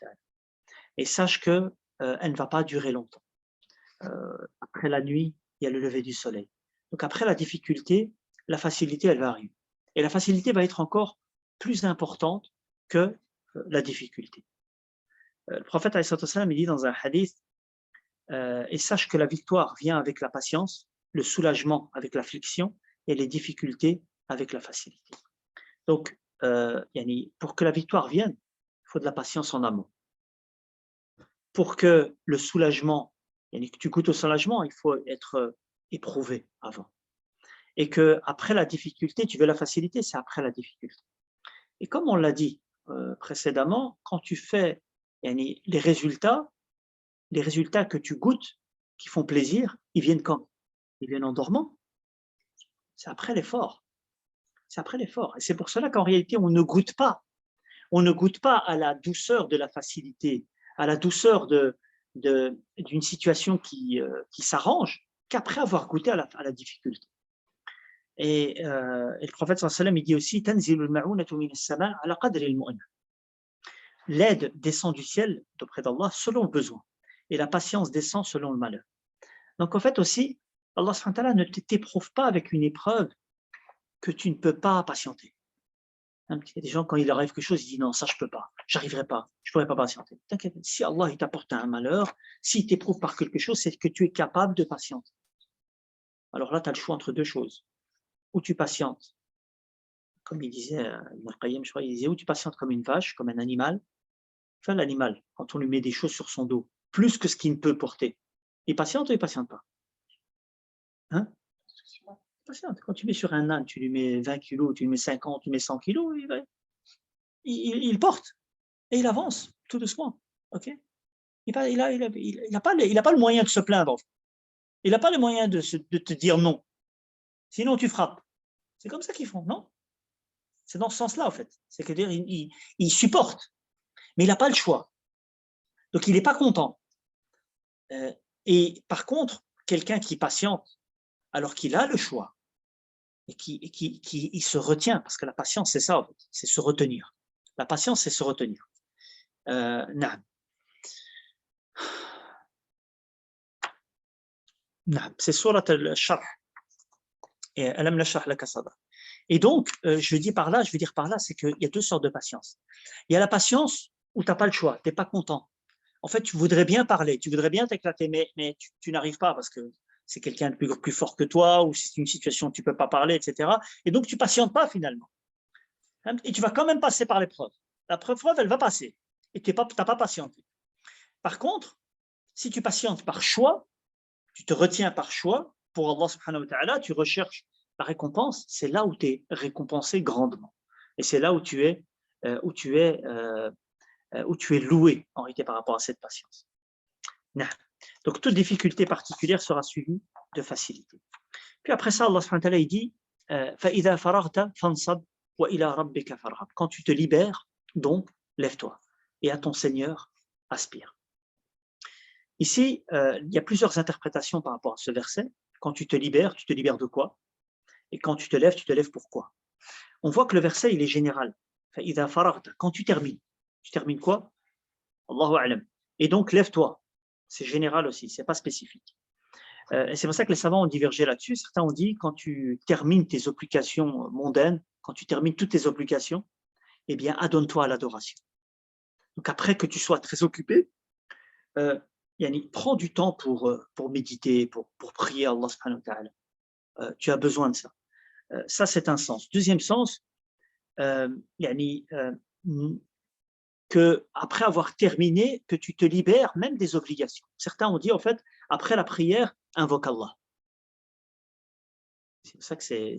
Et sache qu'elle ne va pas durer longtemps. Après la nuit, il y a le lever du soleil. Donc après la difficulté, la facilité, elle va arriver. Et la facilité va être encore plus importante que la difficulté. Le prophète, il dit dans un hadith, et sache que la victoire vient avec la patience, le soulagement avec l'affliction et les difficultés avec la facilité. Donc, pour que la victoire vienne, il faut de la patience en amont. Pour que le soulagement, que tu goûtes au soulagement, il faut être éprouvé avant. Et qu'après la difficulté, tu veux la facilité, c'est après la difficulté. Et comme on l'a dit précédemment, quand tu fais les résultats que tu goûtes, qui font plaisir, ils viennent quand? Ils viennent en dormant. C'est après l'effort. C'est après l'effort. Et c'est pour cela qu'en réalité, on ne goûte pas. On ne goûte pas à la douceur de la facilité, à la douceur d'une situation qui s'arrange, qu'après avoir goûté à la difficulté. Et le prophète sallallahu alayhi wa sallam, il dit aussi tanzilul ma'unatu min as-sama' ala qadri al-mu'na. L'aide descend du ciel d'auprès d'Allah selon le besoin et la patience descend selon le malheur. Donc en fait aussi, Allah subhanahu wa ta'ala ne t'éprouve pas avec une épreuve que tu ne peux pas patienter. Il y a des gens, quand il leur arrive quelque chose, ils disent non, ça je peux pas, j'arriverai pas, je pourrai pas patienter. T'inquiète, si Allah il t'apporte un malheur, s'il t'éprouve par quelque chose, c'est que tu es capable de patienter. Alors là, tu as le choix entre deux choses. Ou tu patientes, comme il disait Ibn al-Qayyim, je crois, il disait, ou tu patientes comme une vache, comme un animal. Enfin, l'animal, quand on lui met des choses sur son dos, plus que ce qu'il ne peut porter, il patiente ou il ne patiente pas? Hein? Patiente. Quand tu mets sur un âne, tu lui mets 20 kilos, tu lui mets 50, tu lui mets 100 kilos, il porte et il avance tout doucement. Okay, il n'a pas le moyen de se plaindre. Il n'a pas le moyen de te dire non. Sinon, tu frappes. C'est comme ça qu'ils font, non? C'est dans ce sens-là, en fait. C'est-à-dire, il supporte, mais il n'a pas le choix. Donc, il n'est pas content. Et par contre, quelqu'un qui patiente, alors qu'il a le choix, et qui se retient, parce que la patience, c'est ça, en fait, c'est se retenir. La patience, c'est se retenir. C'est surat al-Sharh. Et donc, je veux dire par là, c'est qu'il y a deux sortes de patience. Il y a la patience où tu n'as pas le choix, tu n'es pas content. En fait, tu voudrais bien parler, tu voudrais bien t'éclater, mais tu n'arrives pas parce que c'est quelqu'un de plus fort que toi ou c'est une situation où tu ne peux pas parler, etc. Et donc, tu ne patientes pas finalement. Et tu vas quand même passer par l'épreuve. La preuve, elle va passer. Et tu n'as pas patienté. Par contre, si tu patientes par choix, tu te retiens par choix, pour Allah subhanahu wa ta'ala, tu recherches la récompense, c'est là où tu es récompensé grandement. Et c'est là où tu es loué en réalité par rapport à cette patience. Donc toute difficulté particulière sera suivie de facilité. Puis après ça, Allah subhanahu wa ta'ala, il dit فَإِذَا فَرَغْتَ فَانْصَبْ وَإِلَى رَبِّكَ فَارْغَب. Quand tu te libères, donc, lève-toi. Et à ton Seigneur, aspire. Ici, il y a plusieurs interprétations par rapport à ce verset. Quand tu te libères de quoi? Et quand tu te lèves pourquoi? On voit que le verset, il est général. فَإِذَا فَرَغْتَ. Quand tu termines quoi? Allahu a'lam. Et donc, lève-toi. C'est général aussi, c'est pas spécifique. Et c'est pour ça que les savants ont divergé là-dessus. Certains ont dit, quand tu termines tes obligations mondaines, quand tu termines toutes tes obligations, eh bien, adonne-toi à l'adoration. Donc, après que tu sois très occupé, prends du temps pour méditer, pour prier Allah subhanahu wa ta'ala. Tu as besoin de ça. Ça, c'est un sens. Deuxième sens, que après avoir terminé, que tu te libères même des obligations. Certains ont dit, en fait, après la prière, invoque Allah. C'est pour ça que c'est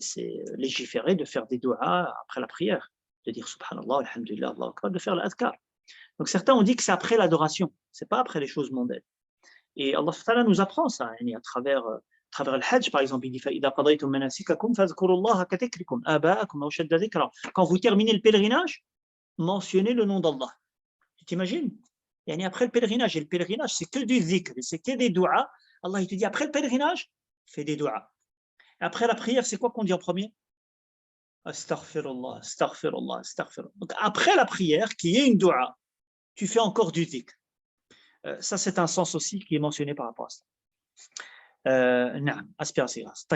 légiféré de faire des doigts après la prière, de dire subhanallah, alhamdulillah, Allahu akbar, de faire l'adhkar. Donc certains ont dit que c'est après l'adoration, c'est pas après les choses mondaines. Et Allah subhanahu wa ta'ala nous apprend ça, à travers le Hajj, par exemple, il dit فَإِذَا قَضَيْتُم مَنَاسِكَكُمْ فَاذْكُرُوا اللَّهَ كَذِكْرِكُمْ آبَاءَكُمْ أَوْ أَشَدَّ ذِكْرًا. Quand vous terminez le pèlerinage, mentionnez le nom d'Allah. Tu t'imagines? Après le pèlerinage, et le pèlerinage, c'est que du dhikr, c'est que des douas. Allah, il te dit, après le pèlerinage, fais des douas. Après la prière, c'est quoi qu'on dit en premier? Astaghfirullah, astaghfirullah, astaghfirullah. Donc après la prière, qui est une doua, tu fais encore du dhikr. Ça, c'est un sens aussi qui est mentionné par rapport à ça. Aspire à ses grâces.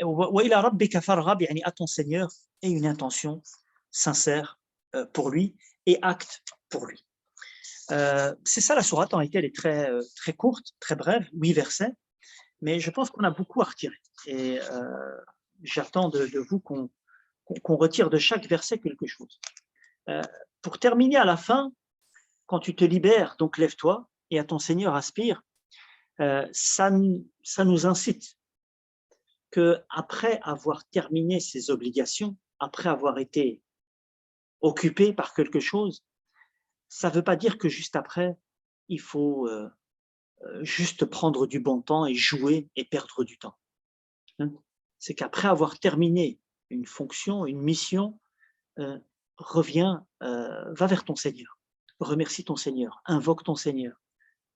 وإلى ربك فارغب, à ton Seigneur, et une intention sincère pour lui et acte pour lui. C'est ça la sourate, en réalité, elle est très, très courte, très brève, 8 versets, mais je pense qu'on a beaucoup à retirer. Et j'attends de vous qu'on retire de chaque verset quelque chose. Pour terminer à la fin, quand tu te libères, donc lève-toi et à ton Seigneur aspire, ça nous incite qu'après avoir terminé ses obligations, après avoir été occupé par quelque chose, ça ne veut pas dire que juste après, il faut juste prendre du bon temps et jouer et perdre du temps. C'est qu'après avoir terminé une fonction, une mission, reviens, va vers ton Seigneur, remercie ton Seigneur, invoque ton Seigneur,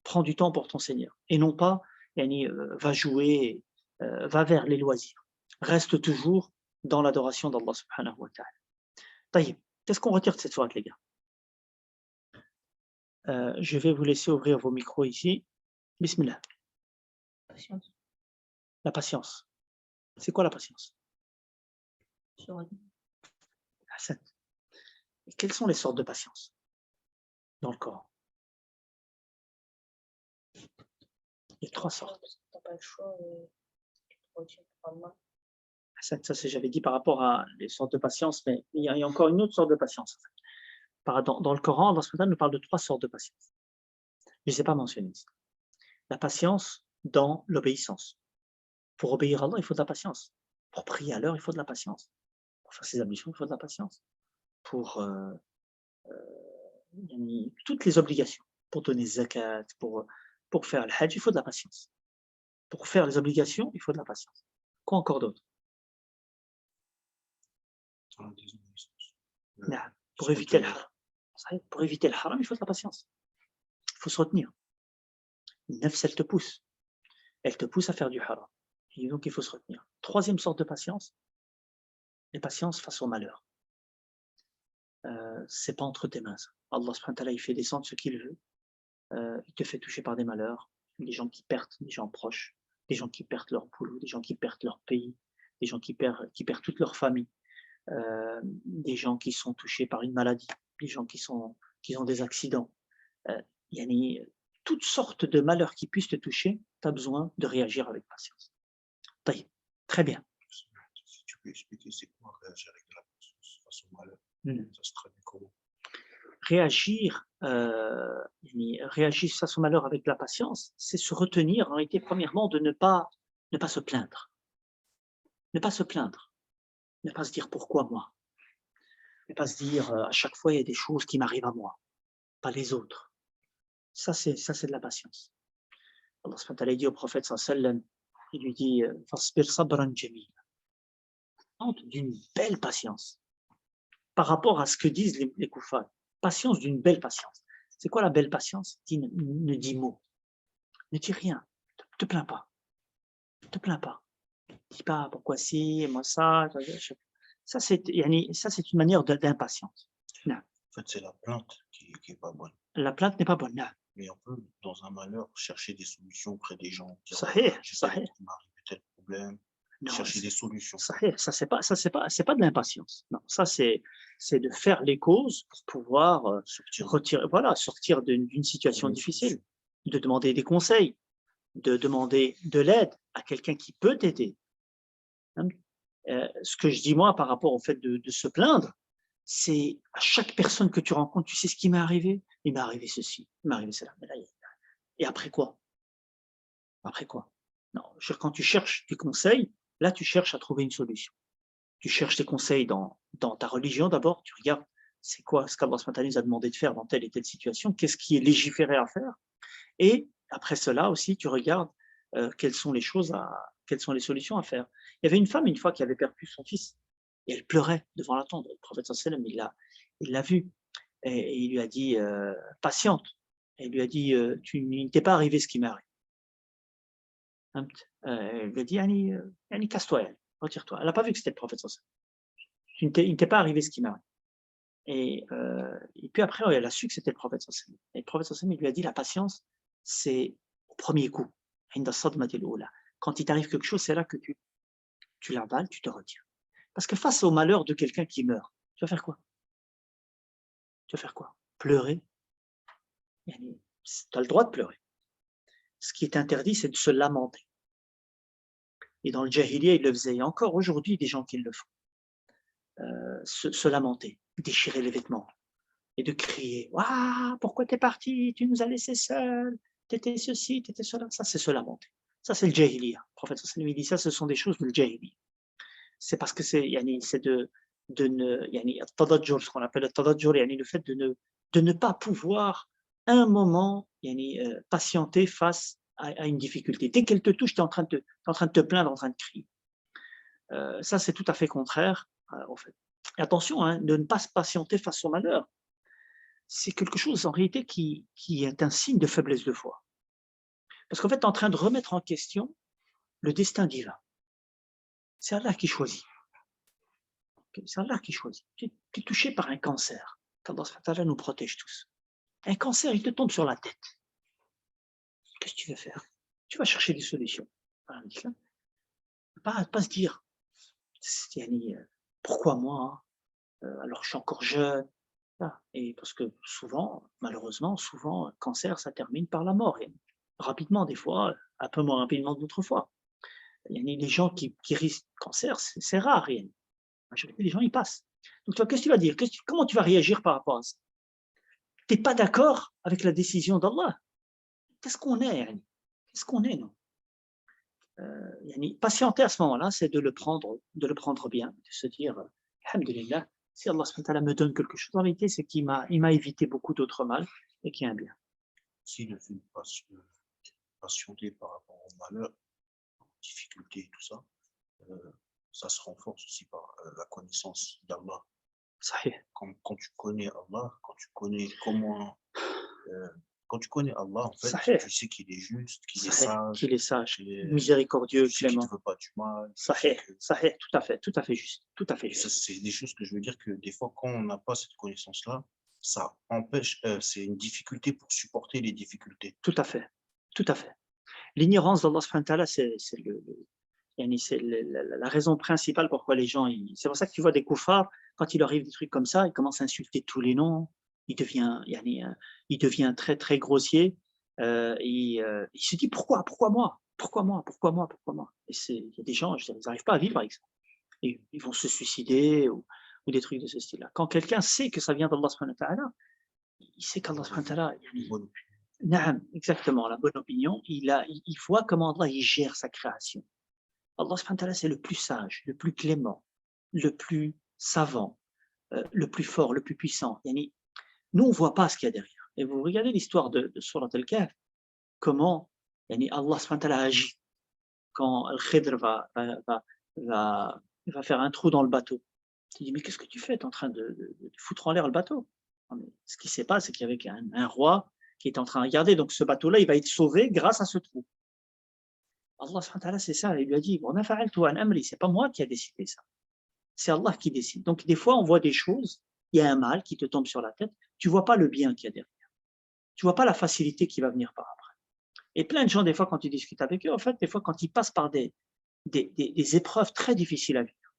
prends du temps pour ton Seigneur, et non pas va jouer, va vers les loisirs. Reste toujours dans l'adoration d'Allah subhanahu wa ta'ala. Taïb, qu'est-ce qu'on retire de cette soirée, les gars? Je vais vous laisser ouvrir vos micros ici. Bismillah. Patience. La patience. C'est quoi la patience? Hassan. Et quelles sont les sortes de patience dans le Coran? Il y a 3 sortes. T'as pas le choix, Ça, j'avais dit par rapport à les sortes de patience, mais il y a encore une autre sorte de patience. Dans le Coran, Allah subhanahu nous parle de 3 sortes de patience. Je ne les ai pas mentionnées ici. La patience dans l'obéissance. Pour obéir à Allah, il faut de la patience. Pour prier à l'heure, il faut de la patience. Pour faire ses ablutions, il faut de la patience. Pour toutes les obligations. Pour donner zakat, pour faire le hajj, il faut de la patience. Pour faire les obligations, il faut de la patience. Quoi encore d'autre? Pour éviter le haram. Pour éviter le haram, il faut de la patience. Il faut se retenir. Une nefs, elle te pousse. Elle te pousse à faire du haram. Et donc, il faut se retenir. 3e sorte de patience, les patiences face au malheur. C'est pas entre tes mains. Ça. Allah subhanahu wa ta'ala, il fait descendre ce qu'il veut. Il te fait toucher par des malheurs. Des gens qui perdent des gens proches, des gens qui perdent leur boulot, des gens qui perdent leur pays, des gens qui perdent toute leur famille, des gens qui sont touchés par une maladie, des gens qui ont des accidents. Toutes sortes de malheurs qui puissent te toucher, tu as besoin de réagir avec patience. Très bien. Si tu peux expliquer, c'est quoi réagir avec de la patience face au malheur? Ça se traduit comment? Réagir face au malheur avec de la patience, c'est se retenir, en réalité, premièrement, de ne pas se plaindre. Ne pas se plaindre. Ne pas se dire pourquoi moi. Ne pas se dire à chaque fois il y a des choses qui m'arrivent à moi, pas les autres. Ça c'est de la patience. Allah subhanahu wa ta'ala dit au prophète sallallahu alayhi wa sallam, Il lui dit Fasbir sabran jamil, d'une belle patience par rapport à ce que disent les koufars. Patience d'une belle patience. C'est quoi la belle patience? Ne dis mot, ne dis rien, te plains pas, te plains pas. Dis pas pourquoi si, moi ça. Ça c'est une manière d'impatience. Non. En fait, c'est la plainte qui est pas bonne. La plainte n'est pas bonne. Non. Mais on peut, dans un malheur, chercher des solutions auprès des gens. Dire, Sahih, il sahih. m'est arrivé tel problème. Non, Chercher des solutions. sahih. Ça c'est pas de l'impatience. Non, ça c'est de faire les causes pour pouvoir sortir d'une situation difficile, de demander des conseils, de demander de l'aide à quelqu'un qui peut t'aider. Ce que je dis moi par rapport au fait de se plaindre, c'est à chaque personne que tu rencontres, tu sais ce qui m'est arrivé? Il m'est arrivé ceci, il m'est arrivé cela. Et après quoi? Après quoi? Non, quand tu cherches des conseils, là tu cherches à trouver une solution. Tu cherches des conseils dans ta religion d'abord, tu regardes c'est quoi ce qu'Allah nous a demandé de faire dans telle et telle situation, qu'est-ce qui est légiféré à faire, et après cela aussi tu regardes quelles sont les solutions à faire. Il y avait une femme une fois qui avait perdu son fils et elle pleurait devant la tombe. Le prophète sallam il l'a vue et il lui a dit patiente. Et il lui a dit tu n'es pas arrivé ce qui m'est arrivé. Elle lui a dit yani, casse-toi, retire-toi. Elle n'a pas vu que c'était le prophète sallam. Il ne t'est pas arrivé ce qui m'est arrivé. Et puis après, elle a su que c'était le prophète sallam. Et le prophète sallam il lui a dit la patience, c'est au premier coup. Quand il t'arrive quelque chose, c'est là que tu l'avales, tu te retires. Parce que face au malheur de quelqu'un qui meurt, tu vas faire quoi? Pleurer? Tu as le droit de pleurer. Ce qui est interdit, c'est de se lamenter. Et dans le Jahiliya, ils le faisaient. Et encore aujourd'hui, des gens qui le font. Se lamenter, déchirer les vêtements et de crier « Waouh, pourquoi t'es parti? Tu nous as laissés seuls, t'étais ceci, t'étais cela. » Ça, c'est se lamenter. Ça, c'est le Jahiliya. Le prophète sallallahu alayhi wa sallam dit ça, ce sont des choses de Jahiliya. C'est parce que c'est de ce qu'on appelle le tadajjur, le fait de ne pas pouvoir un moment patienter face à une difficulté. Dès qu'elle te touche, tu es en train de te plaindre, en train de crier. Ça, c'est tout à fait contraire au fait. Et attention, de ne pas se patienter face au malheur, c'est quelque chose en réalité qui est un signe de faiblesse de foi. Parce qu'en fait, tu es en train de remettre en question le destin divin. C'est Allah qui choisit. C'est Allah qui choisit. Tu es touché par un cancer. Allah nous protège tous. Un cancer, il te tombe sur la tête. Qu'est-ce que tu vas faire? Tu vas chercher des solutions. Pas se dire, pourquoi moi? Alors je suis encore jeune. Et parce que malheureusement, souvent, cancer, ça termine par la mort. Et rapidement, des fois, un peu moins rapidement d'autres fois. Il y a des gens qui risquent cancer, c'est rare. La majorité des gens, ils passent. Donc toi, qu'est-ce que tu vas dire? Comment tu vas réagir par rapport à ça? Tu n'es pas d'accord avec la décision d'Allah? Qu'est-ce qu'on est? Qu'est-ce qu'on est, non? Patienter à ce moment-là, c'est de le prendre bien, de se dire, alhamdulillah, si Allah me donne quelque chose, en réalité, c'est qu'il m'a évité beaucoup d'autres mal et qu'il y a un bien. Si le fait de patienter par rapport au malheur, aux difficultés et tout ça, ça se renforce aussi par la connaissance d'Allah. Quand tu connais Allah, quand tu connais quand tu connais Allah, en fait, tu sais qu'il est juste, qu'il est sage, miséricordieux, clément. Qu'il ne veut pas du mal. Tout à fait juste. Ça, c'est des choses que je veux dire que des fois, quand on n'a pas cette connaissance-là, ça empêche, c'est une difficulté pour supporter les difficultés. Tout à fait. L'ignorance d'Allah subhanahu wa ta'ala, c'est la raison principale pourquoi les gens, c'est pour ça que tu vois des koufars, quand il arrive des trucs comme ça, ils commencent à insulter tous les noms, il devient très très grossier, il se dit pourquoi moi? Et il y a des gens, ils n'arrivent pas à vivre avec ça. Et ils vont se suicider ou des trucs de ce style-là. Quand quelqu'un sait que ça vient d'Allah subhanahu wa ta'ala, il sait qu'Allah subhanahu wa ta'ala, exactement, la bonne opinion, il voit comment Allah il gère sa création. Allah subhanahu wa ta'ala, c'est le plus sage, le plus clément, le plus savant, le plus fort, le plus puissant. Nous, on ne voit pas ce qu'il y a derrière. Et vous regardez l'histoire de Surat Al-Kahf, comment Allah subhanahu wa ta'ala agit, quand Al-Khidr va faire un trou dans le bateau. Tu dis, mais qu'est-ce que tu fais? Tu es en train de foutre en l'air le bateau. Non, mais ce qui s'est passé, c'est qu'il y avait un roi qui est en train de regarder. Donc ce bateau-là, il va être sauvé grâce à ce trou. Allah subhanahu wa ta'ala, c'est ça. Il lui a dit, c'est pas moi qui a décidé ça. C'est Allah qui décide. Donc des fois, on voit des choses, il y a un mal qui te tombe sur la tête, tu ne vois pas le bien qu'il y a derrière. Tu ne vois pas la facilité qui va venir par après. Et plein de gens, des fois, quand tu discutes avec eux, en fait, des fois, quand ils passent par des épreuves très difficiles à vivre,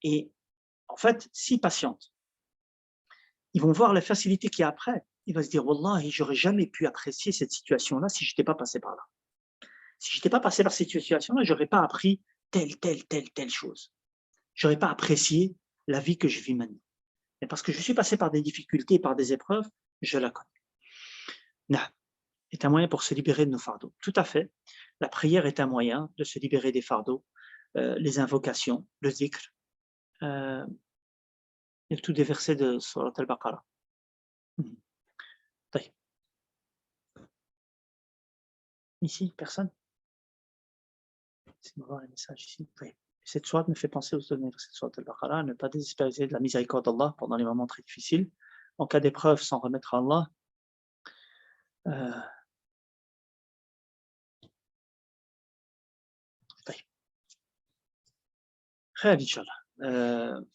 et en fait, s'ils patientent, ils vont voir la facilité qu'il y a après. Ils vont se dire, Wallahi, j'aurais jamais pu apprécier cette situation-là si je n'étais pas passé par là. Si je n'étais pas passé par cette situation-là, je n'aurais pas appris telle chose. Je n'aurais pas apprécié la vie que je vis maintenant. Mais parce que je suis passé par des difficultés, par des épreuves, je la connais. Non. Est un moyen pour se libérer de nos fardeaux. Tout à fait. La prière est un moyen de se libérer des fardeaux, les invocations, le zikr, et tous des versets de Surat al-Baqarah. Ici, personne? C'est voir les messages ici. Cette sourate me fait penser aux versets de Surat al-Baqarah, ne pas désespérer de la miséricorde d'Allah pendant les moments très difficiles. En cas d'épreuve, s'en remettre à Allah.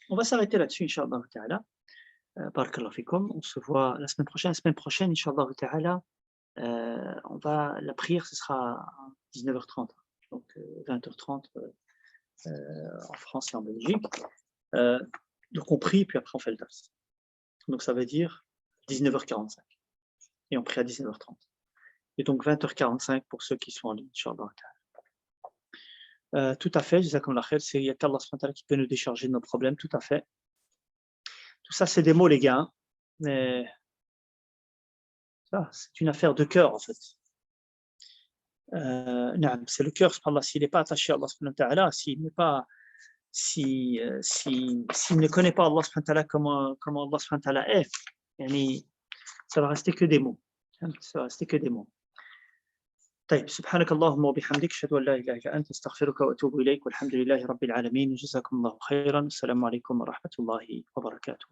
On va s'arrêter là-dessus, Inch'Allah ta'ala. Barakallahu fikum. On se voit la semaine prochaine. La semaine prochaine, Inch'Allah ta'ala, la prière, ce sera à 19h30, donc 20h30 en France et en Belgique. Donc on prie, puis après on fait le dars. Donc ça veut dire 19h45. Et on prie à 19h30. Et donc 20h45 pour ceux qui sont en ligne, Inch'Allah ta'ala. Tout à fait, Jazakumullah khair, il n'y a qu'Allah subhanahu wa ta'ala qui peut nous décharger de nos problèmes, tout à fait. Tout ça, c'est des mots, les gars, hein, mais ça, c'est une affaire de cœur, en fait. C'est le cœur, subhanallah, s'il n'est pas attaché à Allah subhanahu wa ta'ala, s'il ne connaît pas Allah subhanahu wa ta'ala comment Allah subhanahu wa ta'ala est, ça va rester que des mots. Ça va rester que des mots. طيب سبحانك اللهم وبحمدك اشهد ان لا اله الا انت استغفرك واتوب اليك والحمد لله رب العالمين وجزاكم الله خيرا السلام عليكم ورحمه الله وبركاته